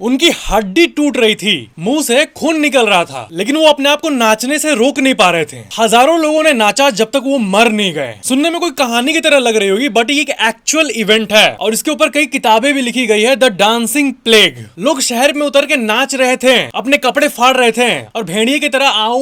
उनकी हड्डी टूट रही थी, मुंह से खून निकल रहा था, लेकिन वो अपने आप को नाचने से रोक नहीं पा रहे थे। हजारों लोगों ने नाचा जब तक वो मर नहीं गए। सुनने में कोई कहानी की तरह लग रही होगी, बट ये एक एक्चुअल इवेंट है और इसके ऊपर कई किताबें भी लिखी गई है। The dancing plague. लोग शहर में उतर के नाच रहे थे, अपने कपड़े फाड़ रहे थे और भेड़िए की तरह आऊ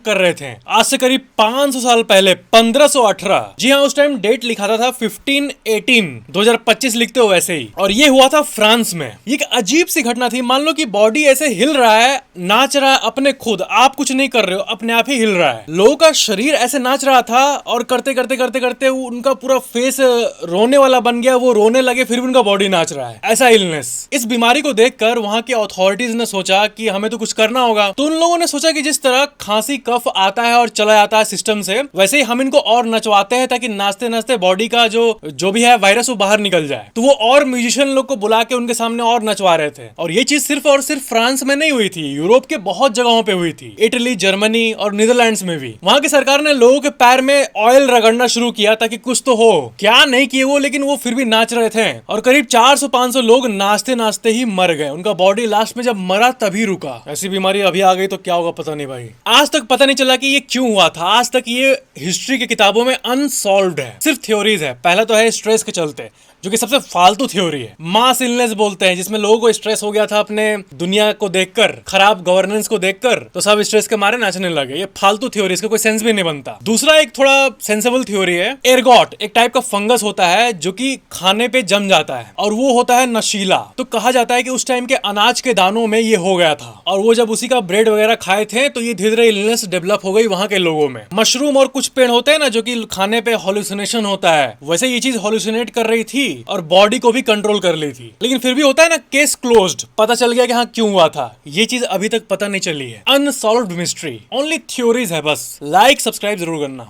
कर रहे थे। आज से करीब 500 साल पहले 1518। जी हाँ, उस टाइम डेट लिखा था 1518, 2025 लिखते हो वैसे ही। और ये हुआ था फ्रांस में। ये एक अजीब सी घटना थी। मान लो कि बॉडी ऐसे हिल रहा है, नाच रहा है अपने खुद, आप कुछ नहीं कर रहे हो, अपने आप ही हिल रहा है। लोगों का शरीर ऐसे नाच रहा था और करते करते करते करते उनका पूरा फेस रोने वाला बन गया। वो रोने लगे, फिर भी उनका बॉडी नाच रहा है। ऐसा इलनेस। इस बीमारी को देखकर वहां की अथॉरिटीज ने सोचा कि हमें तो कुछ करना होगा। तो उन लोगों ने सोचा कि जिस तरह खांसी कफ आता है और चला जाता है सिस्टम से, वैसे ही हम इनको और नचवाते हैं ताकि नाचते नाचते बॉडी का जो भी है वायरस वो बाहर निकल जाए। तो वो और म्यूजिशियन लोग को बुला के उनके सामने और नचवा रहे थे। और ये चीज सिर्फ और सिर्फ फ्रांस में नहीं हुई थी, यूरोप के बहुत जगहों पे हुई थी। इटली, जर्मनी और नीदरलैंड्स में भी। वहां की सरकार ने लोगों के पैर में ऑयल रगड़ना शुरू किया ताकि कुछ तो हो। क्या नहीं किए वो, लेकिन वो फिर भी नाच रहे थे। और करीब 400-500 लोग नाचते नाचते ही मर गए। उनका बॉडी लास्ट में जब मरा तभी रुका। ऐसी बीमारी अभी आ गई तो क्या होगा पता नहीं भाई। आज तक पता नहीं चला कि ये क्यों हुआ था। आज तक ये हिस्ट्री की किताबों में अनसॉल्व्ड है, सिर्फ थ्योरीज है। पहला तो है स्ट्रेस के चलते, जो कि सबसे फालतू थ्योरी है। मास इलनेस बोलते हैं, जिसमें लोगों को स्ट्रेस हो गया था अपने दुनिया को देखकर, खराब गवर्नेंस को देखकर, तो सब स्ट्रेस के मारे नाचने लगे। ये फालतू थ्योरी, इसका कोई सेंस भी नहीं बनता। दूसरा एक थोड़ा सेंसेबल थ्योरी है। एर्गॉट एक टाइप का फंगस होता है जो कि खाने पे जम जाता है और वो होता है नशीला। तो कहा जाता है कि उस टाइम के अनाज के दानों में ये हो गया था और वो जब उसी का ब्रेड वगैरह खाए थे तो ये धीरे धीरे इलनेस डेवलप हो गई वहां के लोगों में। मशरूम और कुछ पेड़ होते हैं ना जो कि खाने पे हॉल्यूसिनेशन होता है, वैसे ये चीज हॉल्यूसिनेट कर रही थी और बॉडी को भी कंट्रोल कर ली थी। लेकिन फिर भी होता है ना, केस क्लोज्ड, पता चल गया कि हाँ क्यों हुआ था। ये चीज अभी तक पता नहीं चली है। अनसॉल्व्ड मिस्ट्री, ओनली थ्योरीज है बस। लाइक सब्सक्राइब जरूर करना।